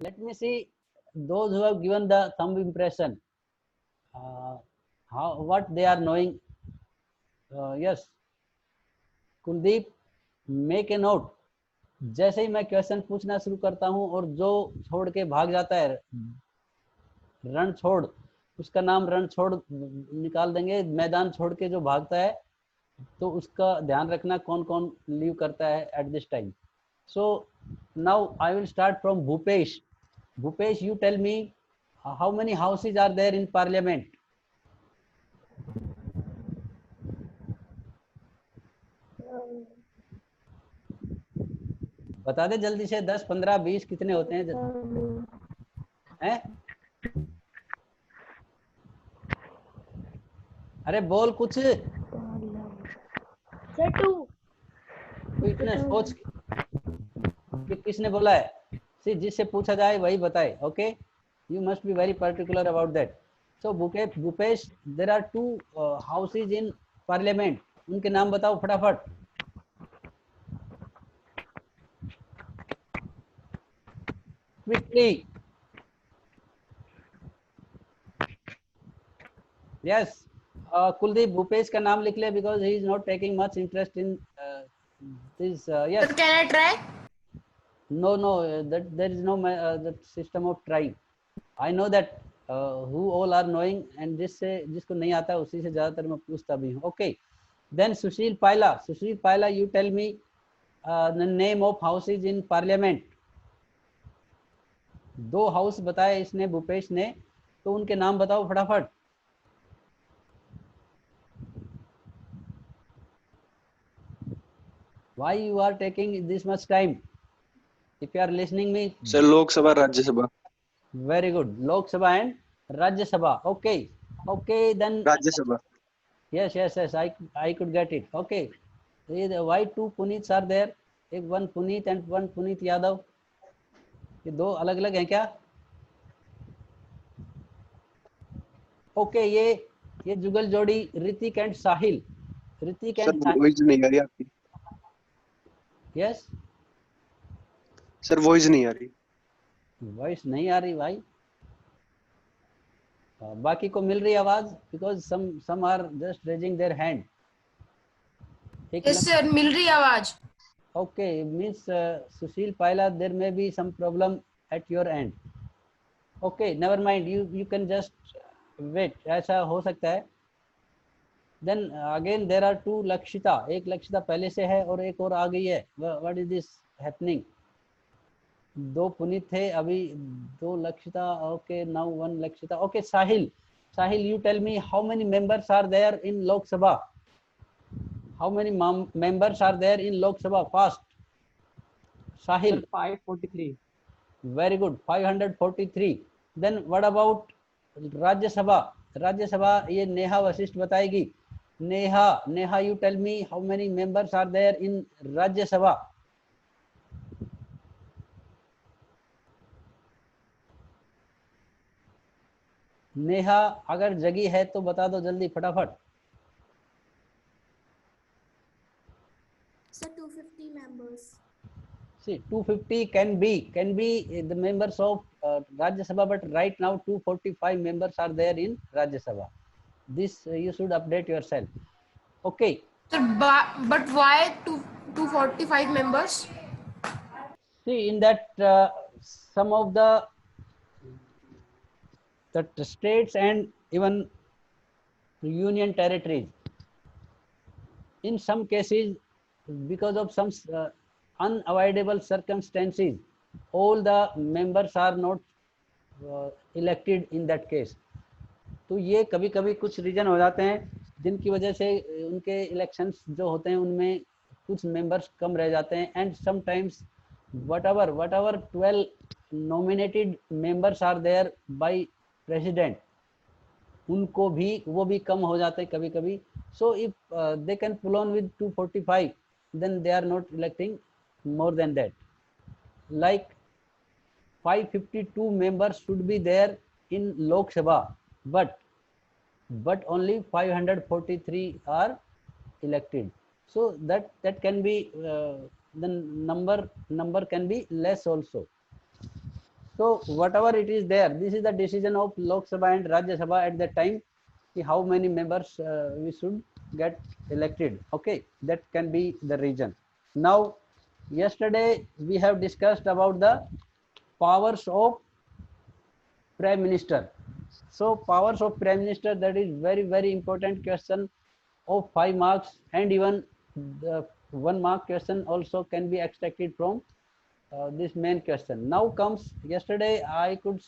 Let me see those who have given the thumb impression. What they are knowing. Yes, Kuldeep, make a note. जैसे ही मैं question पूछना शुरू करता हूं और जो छोड़ के भाग जाता है, रण छोड़, उसका नाम रण छोड़ निकाल देंगे. मैदान छोड़ के जो भागता है तो उसका ध्यान रखना कौन कौन लीव करता है at this time. So now I will start from Bhupesh. Bhupesh, you tell me how many houses are there in parliament. बता दे जल्दी से. 10, 15, 20 कितने होते हैं? हैं? अरे बोल कुछ. सर 2. तो इतने सोच कि किसने बोला है. जिससे पूछा जाए वही बताए. Okay, you must be very particular about that. So Bhupesh, there are 2 houses in parliament. उनके नाम बताओ फटाफट. क्विकली. यस, कुलदीप, भूपेश का नाम लिख ले because he is not taking much interest in this. Yes. Can I try? No, that there is no that system of trying. I know that who all are knowing, and जिसको नहीं आता उसी से ज्यादातर मैं पूछता भी हूँ. Okay, then Sushil Paila, you tell me the name of houses in parliament. 2 house बताए इसने, भूपेश ने, तो उनके नाम बताओ फटाफट. Why you are taking this much time? If you are listening me. Sir, Lok Sabha, Rajya Sabha. Very good. Lok Sabha and Rajya Sabha. Okay, then. Rajya Sabha. Yes, I could get it. Okay, why 2 Puneets are there? One Puneet and one Puneet Yadav. ये 2 अलग अलग हैं क्या? Okay, ये जुगल जोड़ी Hrithik and Sahil. Hrithik and Sahil. Voice नहीं आ रही आपकी. यस सर, वॉइस नहीं आ रही. वॉइस नहीं आ रही भाई. बाकी को मिल रही आवाज? Because some are just raising their hand. Yes sir, मिल रही आवाज. Okay, means Sushil Paila, there may be some problem at your end. Okay, never mind. You can just wait. ऐसा हो सकता है. Then again there are 2 Lakshita. एक लक्षिता पहले से है और एक और आ गई है. What is this happening? 2 Puneet थे, अभी 2 Lakshita. Okay, now 1 Lakshita. Okay, Sahil, you tell me how many members are there in Lok Sabha? How many members are there in Lok Sabha? Fast. Sahil. 543. Very good. 543. Then what about Rajya Sabha? Rajya Sabha, ये नेहा वशिष्ठ बताएगी. Neha, you tell me how many members are there in Rajya Sabha? Neha अगर जगी है तो बता दो जल्दी फटाफट. Sir, 250 members. See, 250 can be the members of Rajya Sabha, but right now 245 members are there in Rajya Sabha. This you should update yourself. Okay. Sir, but why 245 members? See, in that some of the states and even union territories, in some cases, because of some unavoidable circumstances, all the members are not elected in that case. तो ये कभी कभी कुछ reason हो जाते हैं जिनकी वजह से उनके इलेक्शंस जो होते हैं उनमें कुछ मेंबर्स कम रह जाते हैं. And sometimes whatever 12 nominated members are there by president, उनको भी वो भी कम हो जाते हैं कभी कभी. So if they can pull on with 245, then they are not electing more than that. Like 552 members should be there in Lok Sabha, but only 543 are elected. So that can be the number can be less also. So whatever it is there, this is the decision of Lok Sabha and Rajya Sabha at that time, how many members we should get elected. Okay, that can be the reason. Now, yesterday we have discussed about the powers of Prime Minister. So powers of Prime Minister, that is very important question of 5 marks, and even the 1 mark question also can be extracted from this main question. Now comes, yesterday I could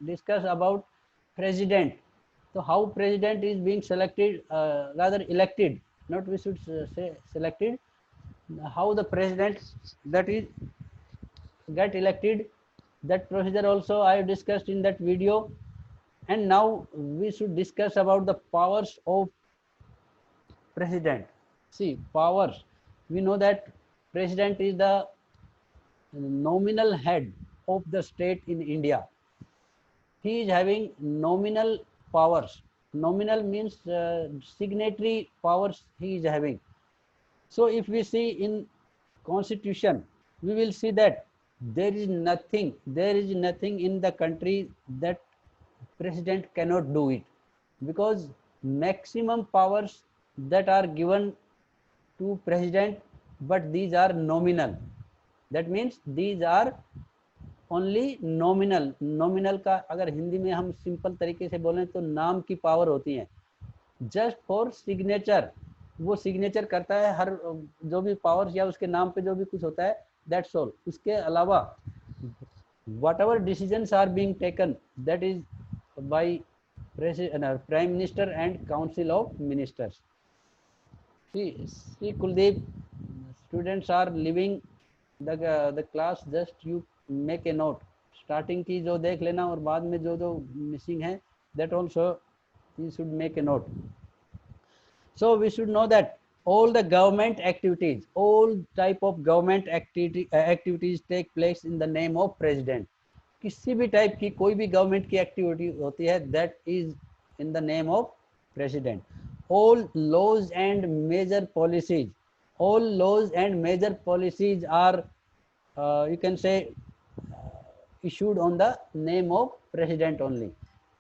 discuss about president. So how president is being selected, rather elected, not we should say selected, how the president that is get elected, that procedure also I discussed in that video. And now we should discuss about the powers of president. See, powers, we know that president is the nominal head of the state in India. He is having nominal powers. Nominal means signatory powers he is having. So if we see in constitution, we will see that there is nothing in the country that president cannot do it, because maximum powers that are given to president, but these are nominal. That means these are only nominal. Nominal का अगर हिंदी में हम simple तरीके से बोलें तो नाम की पावर होती है, जस्ट फॉर सिग्नेचर. वो सिग्नेचर करता है, हर जो भी पावर्स या उसके नाम पे जो भी कुछ होता है, दैट्स ऑल. उसके अलावा whatever decisions are being taken, that is by prime minister and council of ministers. See Kuldeep, students are leaving the class, just you make a note. Starting की जो देख लेना और बाद में जो जो मिसिंग है, that also you should make a note. So we should know that all the government activities, all type of government activities take place in the name of president. किसी भी टाइप की कोई भी गवर्नमेंट की activity होती है, that is in the name of president. All laws and major policies, are you can say issued on the name of president only.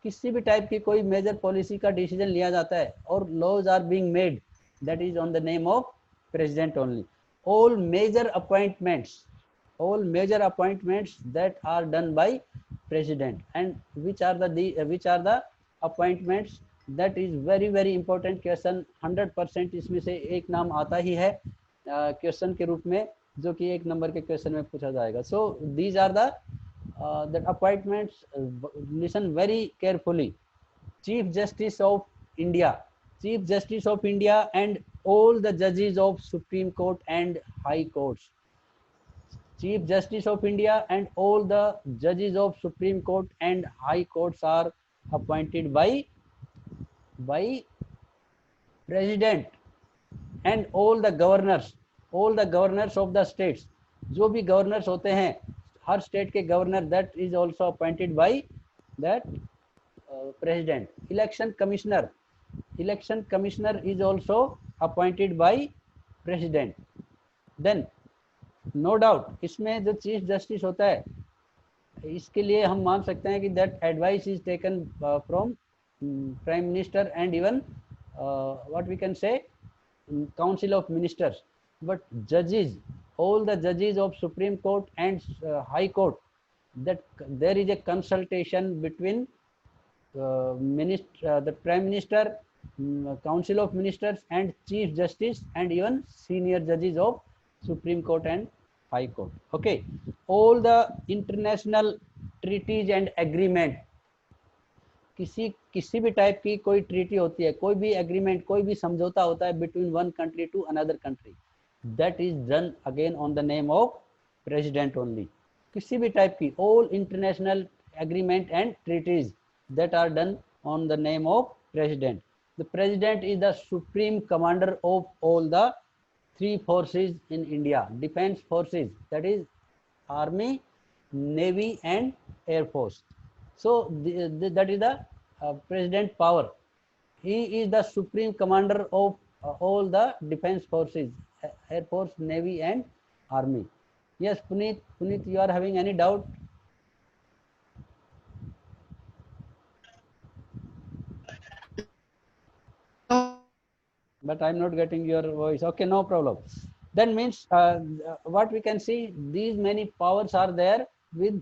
किसी भी टाइप की कोई मेजर पॉलिसी का डिसीजन लिया जाता है और laws are being made, that is on the name of president only. all major appointments that are done by president. And which are the appointments, that is very important question. 100% इसमें से एक नाम आता ही है क्वेश्चन के रूप में, जो कि 1 नंबर के क्वेश्चन में पूछा जाएगा. So these are the appointments. Listen very carefully. Chief Justice of India and all the judges of Supreme Court and High Courts. Chief Justice of India and all the judges of Supreme Court and High Courts are appointed by president. And all the governors of the states, जो भी governors होते हैं हर state के governor, that is also appointed by that president. Election commissioner is also appointed by president. Then no doubt इसमें जो chief justice होता है, इसके लिए हम मान सकते हैं कि that advice is taken from prime minister and even what we can say council of ministers. But judges, all the judges of Supreme Court and High Court, that there is a consultation between the Prime Minister, Council of Ministers and Chief Justice and even senior judges of Supreme Court and High Court. Okay, all the international treaties and agreement, किसी भी type की कोई treaty होती है, कोई भी agreement, कोई भी समझौता होता है between one country to another country, that is done again on the name of president only. किसी भी टाइप की all international agreement and treaties that are done on the name of president. The president is the supreme commander of all the 3 forces in India, defense forces, that is army, navy and air force. So that is the president power. He is the supreme commander of all the defense forces, Air Force, Navy and Army. Yes, Puneet, you are having any doubt? but I'm not getting your voice. Okay, no problem. That means what we can see, these many powers are there with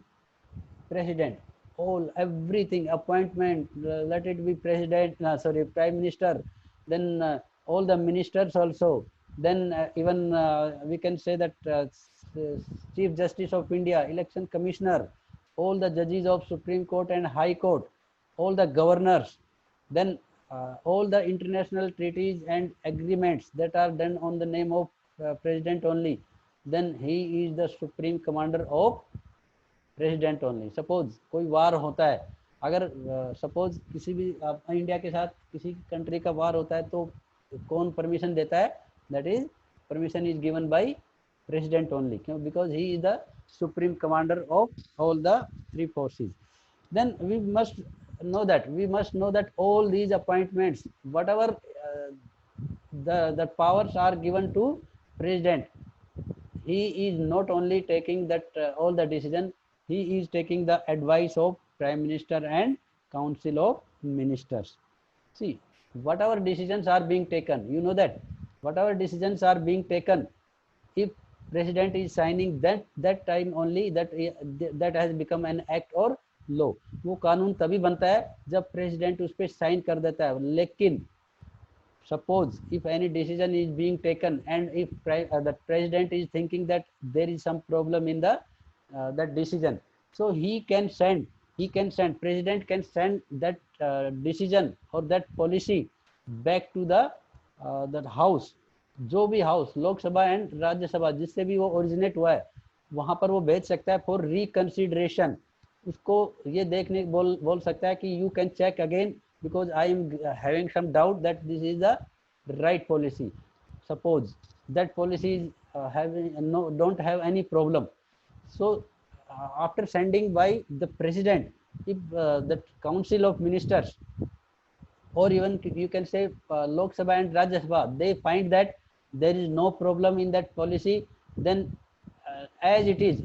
president. All everything appointment, let it be president, sorry, prime minister, then all the ministers also. Then even we can say that Chief Justice of India, election commissioner, all the judges of Supreme Court and High Court, all the governors, then all the international treaties and agreements that are done on the name of president only, then he is the supreme commander of president only. Suppose कोई वार होता है, अगर suppose किसी भी India के साथ किसी country का वार होता है तो कौन परमिशन देता है? That is permission is given by president only. क्यों? Because he is the supreme commander of all the three forces. Then we must know that all these appointments, whatever the powers are given to president, he is not only taking that all the decision, he is taking the advice of prime minister and council of ministers. See, whatever decisions are being taken, you know that whatever decisions are being taken, if president is signing, that time only that has become an act or law. वो कानून तभी बनता है जब president उस पर sign कर देता है. लेकिन suppose if any decision is being taken and if the president is thinking that there is some problem in the that decision, so he can send president can send that decision or that policy back to the that house, जो भी house, Lok Sabha and Rajya Sabha, जिससे भी वो originate हुआ है, वहां पर वो भेज सकता है फॉर रिकंसिडरेशन. उसको ये देखने बोल सकता है कि you can check again because I am having some doubt that this is the right policy. Suppose that policy is don't have any problem. So after sending by the president, if the council of ministers or even you can say Lok Sabha and Rajya Sabha, they find that there is no problem in that policy, then as it is,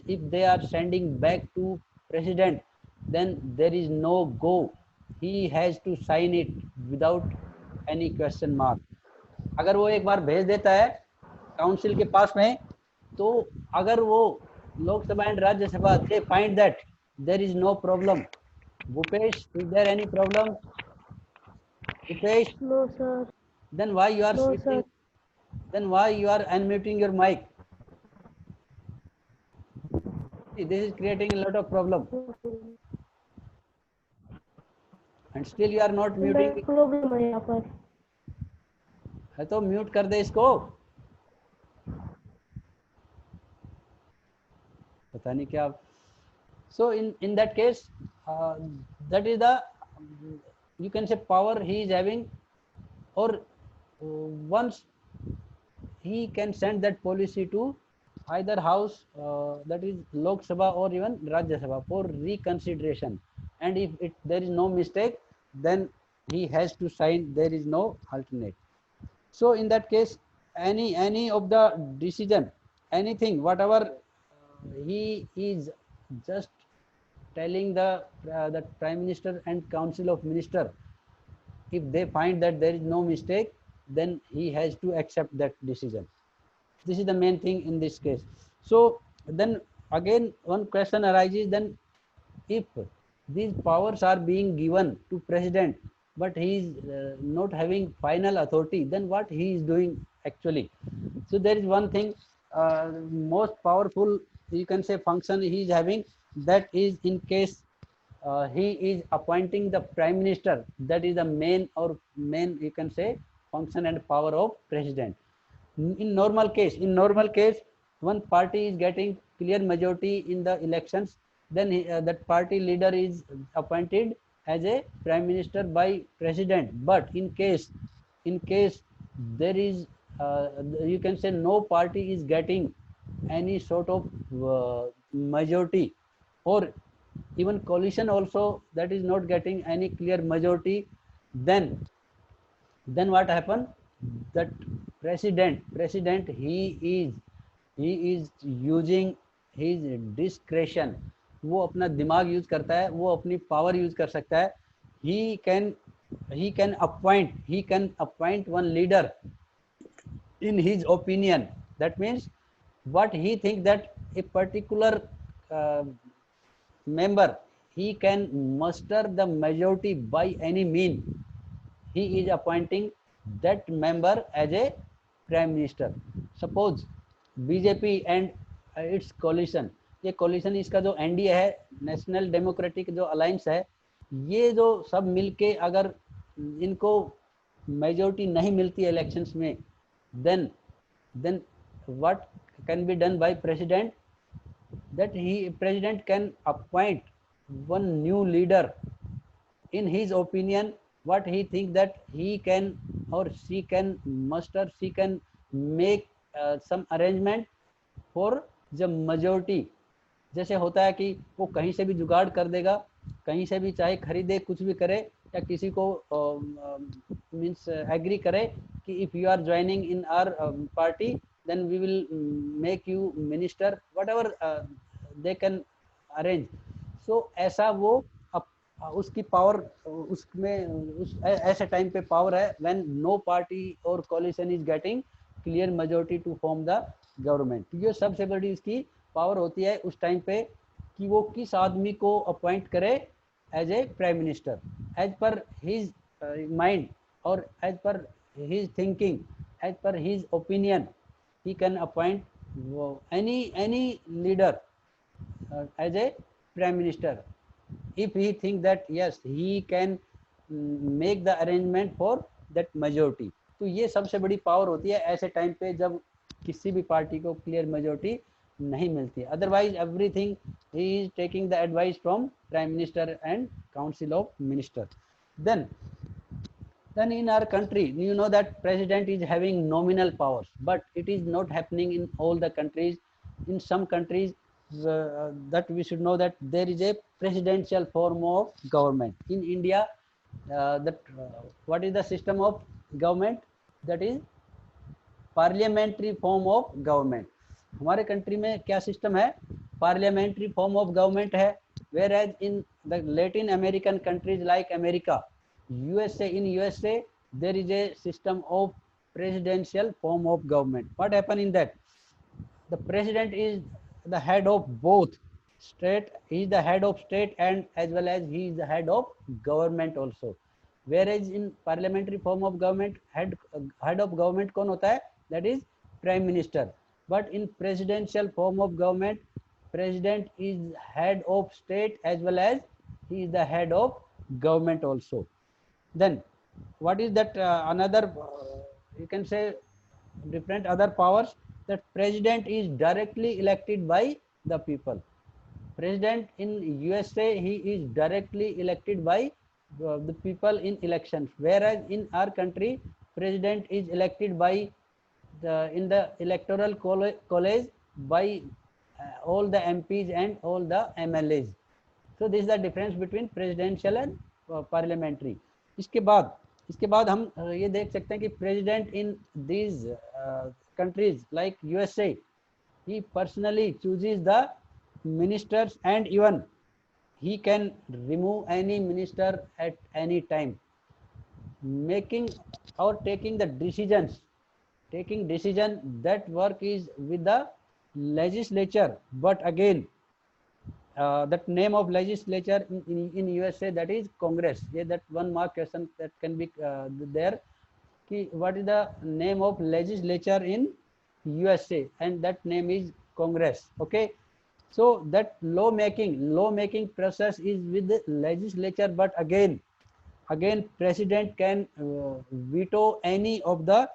if they are sending back to president, then there is no go. He has to sign it without any question mark. अगर वो एक बार भेज देता है council के पास में, तो अगर वो Lok Sabha and Rajya Sabha they find that there is no problem. Bhupesh, is there any problem? Bhupesh? No, sir. Then why you are No, switching? sir. Then why you are unmuting your mic? See, this is creating a lot of problem. And still you are not muting. Problem है यहाँ पर. है तो mute कर दे इसको. पता नहीं क्या. So in that case, that is the you can say power he is having, or once he can send that policy to either house, that is Lok Sabha or even Rajya Sabha for reconsideration, and if there is no mistake, then he has to sign. There is no alternate. So in that case, any of the decision, anything, whatever he is just telling the prime minister and council of minister, if they find that there is no mistake, then he has to accept that decision. This is the main thing in this case. So then again one question arises, then if these powers are being given to president but he is not having final authority, then what he is doing actually? So there is one thing, most powerful you can say function he is having, that is in case he is appointing the prime minister. That is the main you can say function and power of president. In normal case, one party is getting clear majority in the elections, then that party leader is appointed as a prime minister by president. But in case there is you can say no party is getting any sort of majority, or even coalition also that is not getting any clear majority, then what happen? That president he is using his discretion. वो अपना दिमाग use करता है, वो अपनी power use कर सकता है. He can he can appoint one leader in his opinion. That means what he thinks that a particular uh, member, he can muster the majority by any mean, he is appointing that member as a prime minister. Suppose BJP and its coalition, ये coalition इसका जो NDA है, national democratic जो alliance है, ये जो सब मिलके अगर इनको मेजोरिटी नहीं मिलती इलेक्शंस में, then what can be done by president, that president can appoint one new leader in his opinion, what he think that he can or she can muster, she can make some arrangement for the majority. जैसे होता है कि वो कहीं से भी जुगाड़ कर देगा, कहीं से भी चाहे खरीदे, कुछ भी करे, या किसी को मीन्स एग्री करे कि if you are joining in our party then we will make you minister, whatever they can arrange. So ऐसा वो उसकी पावर उसमें उस ऐसे टाइम पे पावर है व्हेन नो पार्टी और coalition is getting clear majority to form the government. ये सबसे बड़ी इसकी पावर होती है उस टाइम पे कि वो किस आदमी को अपॉइंट करे as a prime minister, as per his mind और as per his thinking, as per his opinion, he can appoint any leader as a prime minister if he think that yes he can make the arrangement for that majority. तो ये सबसे बड़ी power होती है ऐसे time पे जब किसी भी पार्टी को क्लियर मेजोरिटी नहीं मिलती है. Otherwise everything he is taking the advice from prime minister and council of minister. Then in our country, you know that president is having nominal powers, but it is not happening in all the countries. In some countries, that we should know that there is a presidential form of government. In India, what is the system of government? That is parliamentary form of government. हमारे country में क्या system है? Parliamentary form of government है. Whereas in the Latin American countries like America, USA, in USA there is a system of presidential form of government. What happen in that? The president is the head of both state, he is the head of state and as well as he is the head of government also. Whereas in parliamentary form of government, head of government कौन होता है? That is prime minister. But in presidential form of government, president is head of state as well as he is the head of government also. Then what is that another you can say different other powers? That president is directly elected by the people. President in USA, he is directly elected by the people in elections, whereas in our country president is elected by in the electoral college by all the MPs and all the MLAs. So this is the difference between presidential and parliamentary. इसके बाद हम ये देख सकते हैं कि president in these countries like USA, he personally chooses the ministers and even he can remove any minister at any time, making or taking the decisions, that work is with the legislature. But again that name of legislature in USA, that is Congress. That one mark question that can be there, ki what is the name of legislature in USA, and that name is Congress. Okay, so that law making process is with the legislature, but again president can veto any of the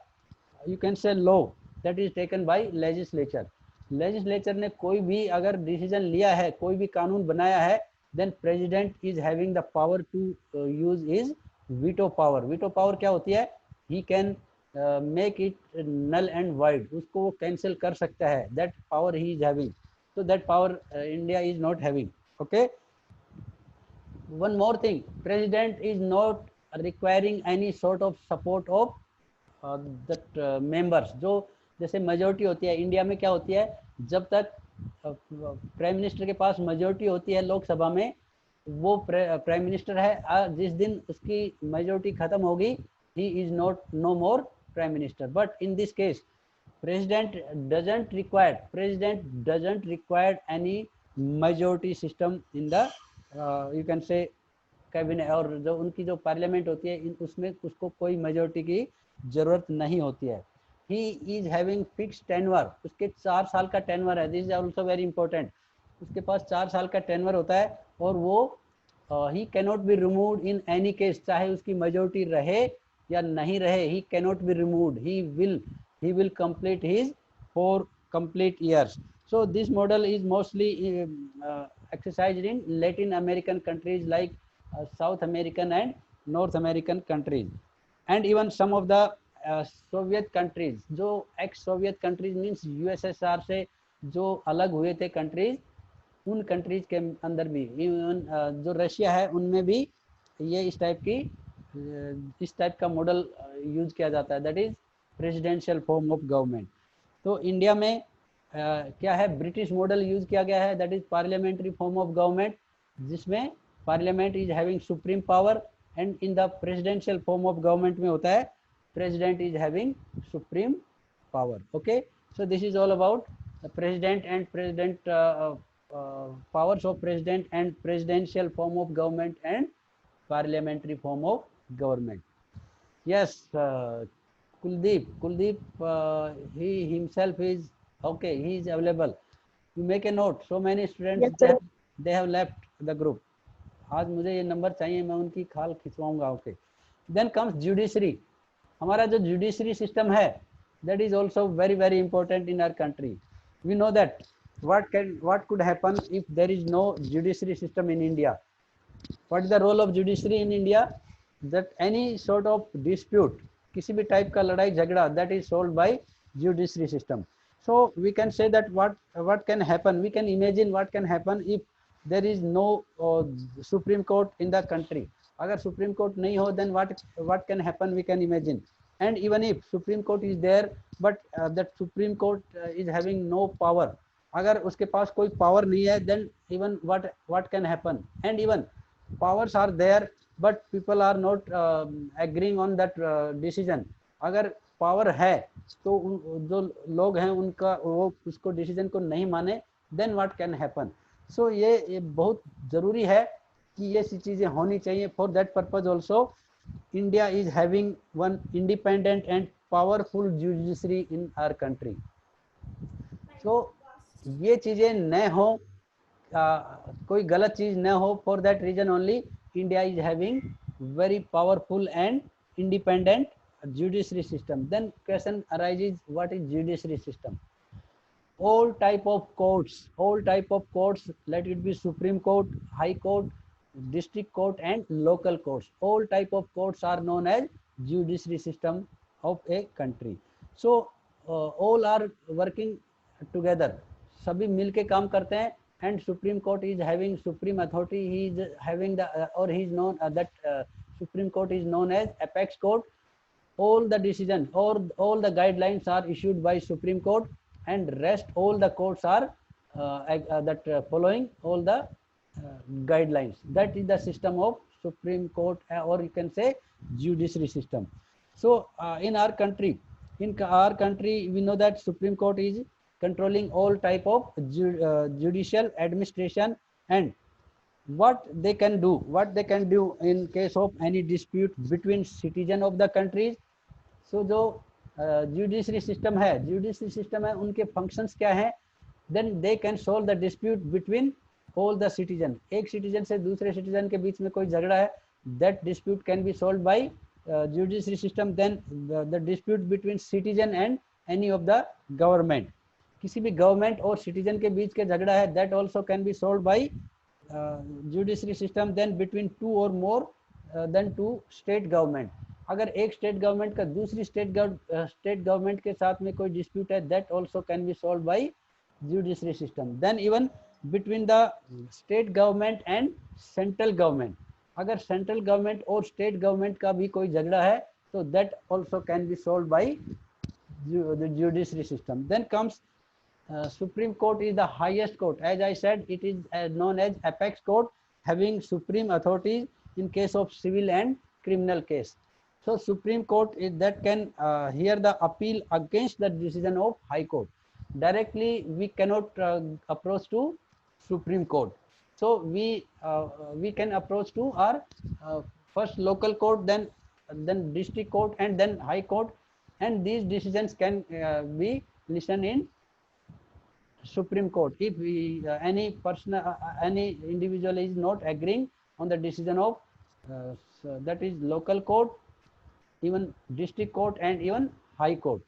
you can say law that is taken by legislature. Legislature ने कोई भी अगर decision लिया है, कोई भी कानून बनाया है, then president is having the power to use his veto power. Veto power क्या होती है? He can make it null and void, उसको वो कैंसिल कर सकता है. That power he is having. So that power India is not having. Okay, one more thing, president is not requiring any sort of support of that members. जो जैसे majority होती है India में, क्या होती है, जब तक प्राइम मिनिस्टर के पास मेजोरिटी होती है लोकसभा में, वो प्राइम मिनिस्टर है, जिस दिन उसकी मेजोरिटी खत्म होगी he is not no more prime minister. But in this case president doesn't require any majority system in the you can say cabinet, और जो उनकी जो पार्लियामेंट होती है उसमें उसको कोई मेजोरिटी की जरूरत नहीं होती है. ही इज हैविंग फिक्स टेनवर, उसके 4 साल का टेनवर है. This is also very important. उसके पास 4 साल का टेनवर होता है और वो ही cannot be removed in any case, चाहे उसकी मेजोरिटी रहे या नहीं रहे, ही cannot be removed. he will complete his 4 complete years. So this model is mostly exercised in Latin American countries like South American and North American countries, and even some of the Soviet countries. जो ex Soviet countries means USSR से जो अलग हुए थे countries, उन countries के अंदर भी, इवन जो रशिया है उनमें भी ये इस टाइप का मॉडल यूज किया जाता है, that is presidential form of government. तो इंडिया में क्या है, ब्रिटिश मॉडल यूज किया गया है, that is parliamentary form of government, जिसमें parliament is having supreme power, and in the presidential form of government में होता है president is having supreme power. Okay, so this is all about president and president powers of president and presidential form of government and parliamentary form of government. Yes, Kuldeep, he himself is okay, he is available. You make a note. So many students, Yes, they have left the group. आज मुझे ये number चाहिए, मैं उनकी खाल खिंचवाऊंगा. Okay, then comes judiciary. हमारा जो जुडिशरी सिस्टम है, that is also very very important in our country. We know that what could happen if there is no judiciary system in India. What is the role of judiciary in India? That any sort of dispute, किसी भी type का लड़ाई झगड़ा, that is solved by judiciary system. So we can say that what can happen, we can imagine what can happen if there is no Supreme Court in the country. अगर Supreme Court नहीं हो, then what can happen, we can imagine. And even if Supreme Court is there, but that Supreme Court is having no power, अगर उसके पास कोई power नहीं है, then even what can happen. And even powers are there but people are not agreeing on that decision. अगर power है तो जो लोग हैं उनका वो उसको डिसीजन को नहीं माने, then what can happen. So ये बहुत जरूरी है कि ये सी चीजें होनी चाहिए. For that purpose also India is having one independent and powerful judiciary in our country. So ये चीजें न हो, कोई गलत चीज न हो, for that reason only India is having very powerful and independent judiciary system. Then question arises, what is judiciary system? all type of courts, let it be Supreme Court, High Court, District Court and local courts, all type of courts are known as judiciary system of a country. So all are working together, सभी मिलके काम करते हैं. And Supreme Court is having supreme authority, he is having the or he is known that Supreme Court is known as apex court. All the decisions or all the guidelines are issued by Supreme Court, and rest all the courts are following all the guidelines. That is the system of Supreme Court, or you can say judiciary system. So in our country we know that Supreme Court is controlling all type of judicial administration, and what they can do in case of any dispute between citizen of the countries. So जो judiciary system है उनके functions क्या हैं? Then they can solve the dispute between all the citizen. एक citizen से दूसरे citizen के बीच में कोई झगड़ा है, that dispute can be solved by judiciary system. Then the dispute between citizen and any of the government, किसी भी government और citizen के बीच के झगड़ा है, that also can be solved by judiciary system. Then between two or more than two state government, अगर एक state government का दूसरी स्टेट गवर्नमेंट के साथ में कोई डिस्प्यूट है, that also can be solve by judiciary system. Then even between the state government and central government, अगर सेंट्रल गवर्नमेंट और स्टेट गवर्नमेंट का भी कोई झगड़ा है, तो that also can be solve by the judiciary system. Then comes Supreme Court is the highest court. As I said, it is known as apex court, having supreme authority in case of civil and criminal case. So Supreme Court is that can hear the appeal against the decision of High Court. Directly we cannot approach to Supreme Court. So we can approach to our first local court, then district court, and then High Court, and these decisions can be listened in Supreme Court. If we, any person, any individual is not agreeing on the decision of that is local court, even district court and even High Court.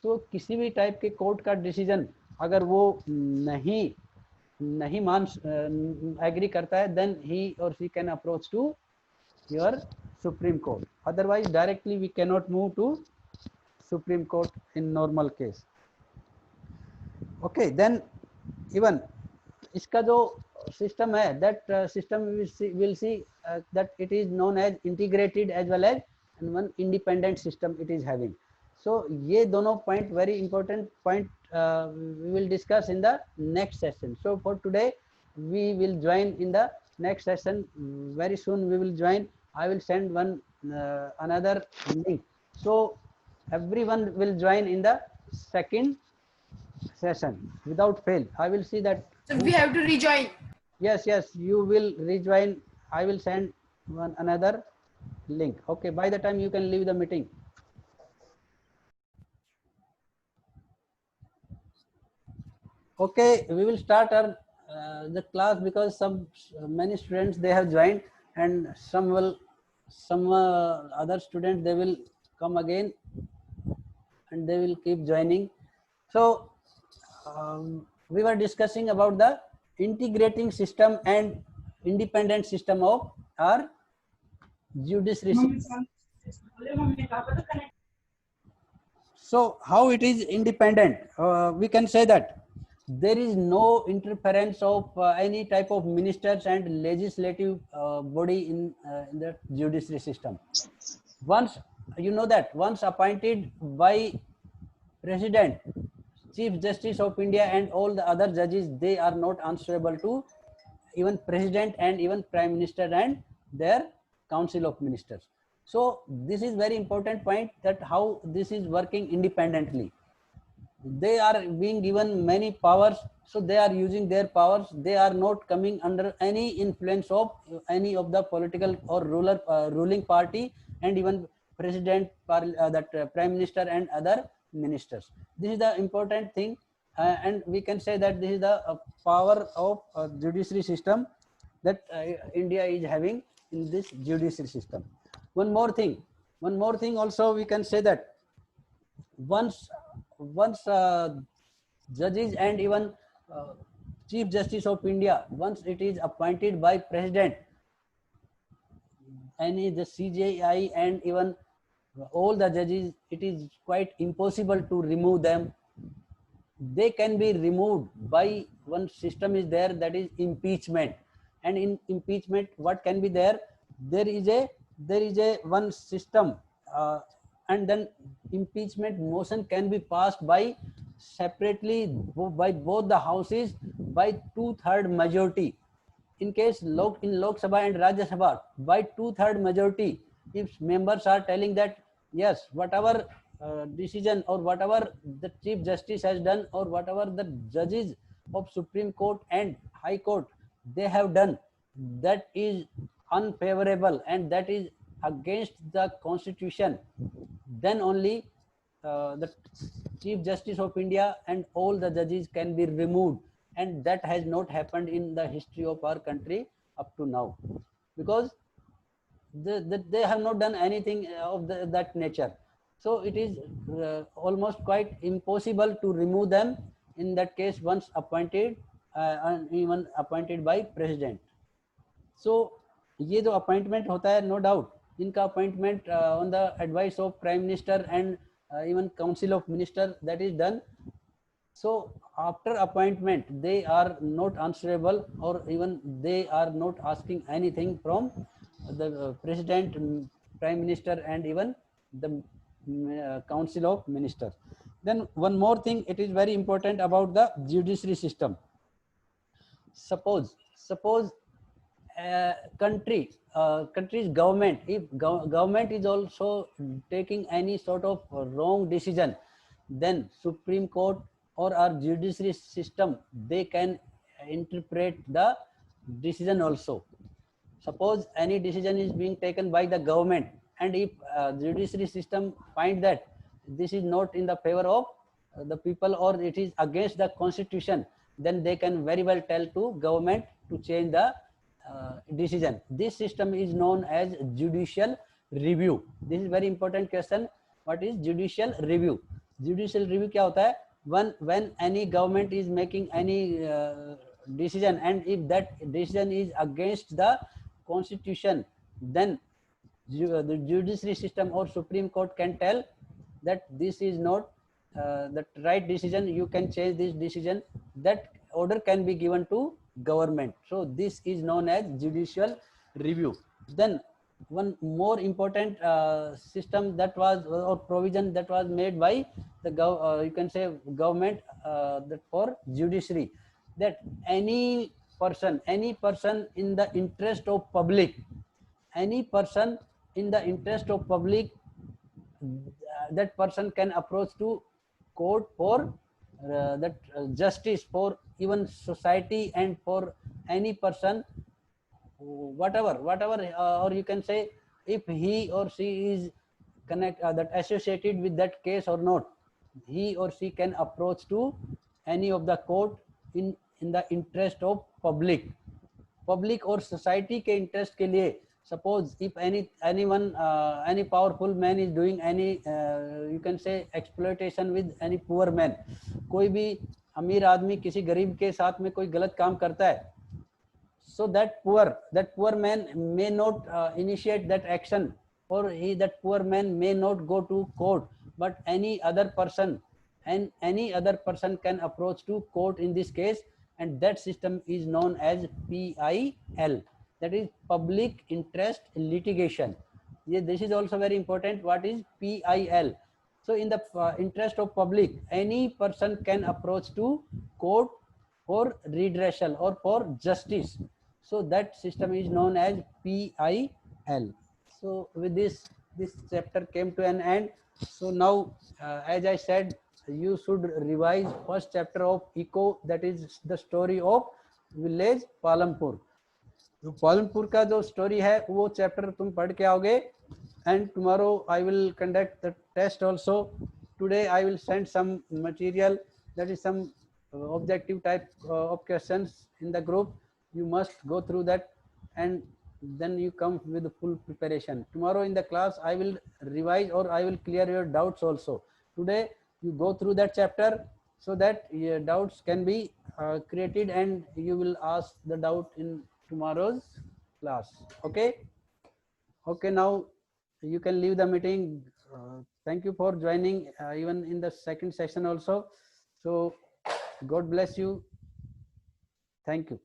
तो किसी भी type के court का decision अगर वो नहीं मान agree करता है, then he or she can approach to your Supreme Court. Otherwise directly we cannot move to Supreme Court in normal case. Okay, then even इसका जो system है, that system will see that it is known as integrated as well as one independent system it is having. So ये दोनों point very important point we will discuss in the next session. So for today we will join in the next session. Very soon we will join. I will send one another link. So everyone will join in the second session without fail. I will see that. So we have to rejoin. Yes, you will rejoin. I will send one another link. Okay, by the time you can leave the meeting. Okay, we will start our the class because many students they have joined, and some other students they will come again and they will keep joining. So we were discussing about the integrating system and independent system of our judiciary system. So how it is independent? We can say that there is no interference of any type of ministers and legislative body in the judiciary system. Once you know that once appointed by President, Chief Justice of India and all the other judges, they are not answerable to even President and even Prime Minister and their Council of Ministers. So this is very important point, that how this is working independently. They are being given many powers, so they are using their powers. They are not coming under any influence of any of the political or ruling party and even President, Prime Minister and other ministers. This is the important thing, and we can say that this is the power of judiciary system that India is having in this judiciary system. One more thing also we can say that once judges and even Chief Justice of India, once it is appointed by President, any the CJI and even all the judges, it is quite impossible to remove them. They can be removed by one system is there, that is impeachment. And in impeachment, what can be there? There is a one system, and then impeachment motion can be passed by separately by both the houses by 2/3 majority. In case in Lok Sabha and Rajya Sabha, by 2/3 majority, if members are telling that yes, whatever decision or whatever the Chief Justice has done or whatever the judges of Supreme Court and High Court they have done, that is unfavorable and that is against the Constitution, then only the Chief Justice of India and all the judges can be removed. And that has not happened in the history of our country up to now, because they have not done anything of that nature. So it is almost quite impossible to remove them in that case once appointed and even appointed by President. So ये जो appointment होता है, no doubt इनका appointment on the advice of Prime Minister and even Council of Minister, that is done. So after appointment they are not answerable, or even they are not asking anything from the President, Prime Minister and even the Council of Ministers. Then one more thing, it is very important about the judiciary system. Suppose country's government, if government is also taking any sort of wrong decision, then Supreme Court or our judiciary system, they can interpret the decision also. Suppose any decision is being taken by the government, and if judiciary system find that this is not in the favor of the people or it is against the constitution, then they can very well tell to government to change the decision. This system is known as judicial review. This is very important question. What is judicial review? Judicial review क्या होता है? When any government is making any decision, and if that decision is against the constitution, then the judiciary system or Supreme Court can tell that this is not the right decision, you can change this decision. That order can be given to government. So this is known as judicial review. Then one more important system that was, or provision that was made by the you can say government, that for judiciary, that any person in the interest of public, any person in the interest of public, that person can approach to court for that justice for even society and for any person, whatever, or you can say if he or she is that associated with that case or not, he or she can approach to any of the court in the interest of public or society के interest के लिए. Suppose if anyone any powerful man is doing any you can say exploitation with any poor man, कोई भी अमीर आदमी किसी गरीब के साथ में कोई गलत काम करता है, so that poor man may not initiate that action, or that poor man may not go to court, but any other person can approach to court in this case, and that system is known as PIL, that is public interest litigation. This is also very important. What is PIL? So in the interest of public, any person can approach to court for redressal or for justice. So that system is known as PIL. So with this chapter came to an end. So now as I said, you should revise first chapter of ECO, that is the story of village Palampur. तो पालनपुर का जो story है वो chapter तुम पढ़ के आओगे, and tomorrow I will conduct the test also. Today I will send some material, that is some objective type of questions in the group. You must go through that, and then you come with the full preparation. Tomorrow in the class I will revise or I will clear your doubts also. Today you go through that chapter so that your doubts can be created, and you will ask the doubt in tomorrow's class. Okay, now you can leave the meeting. Thank you for joining even in the second session also. So God bless you. Thank you.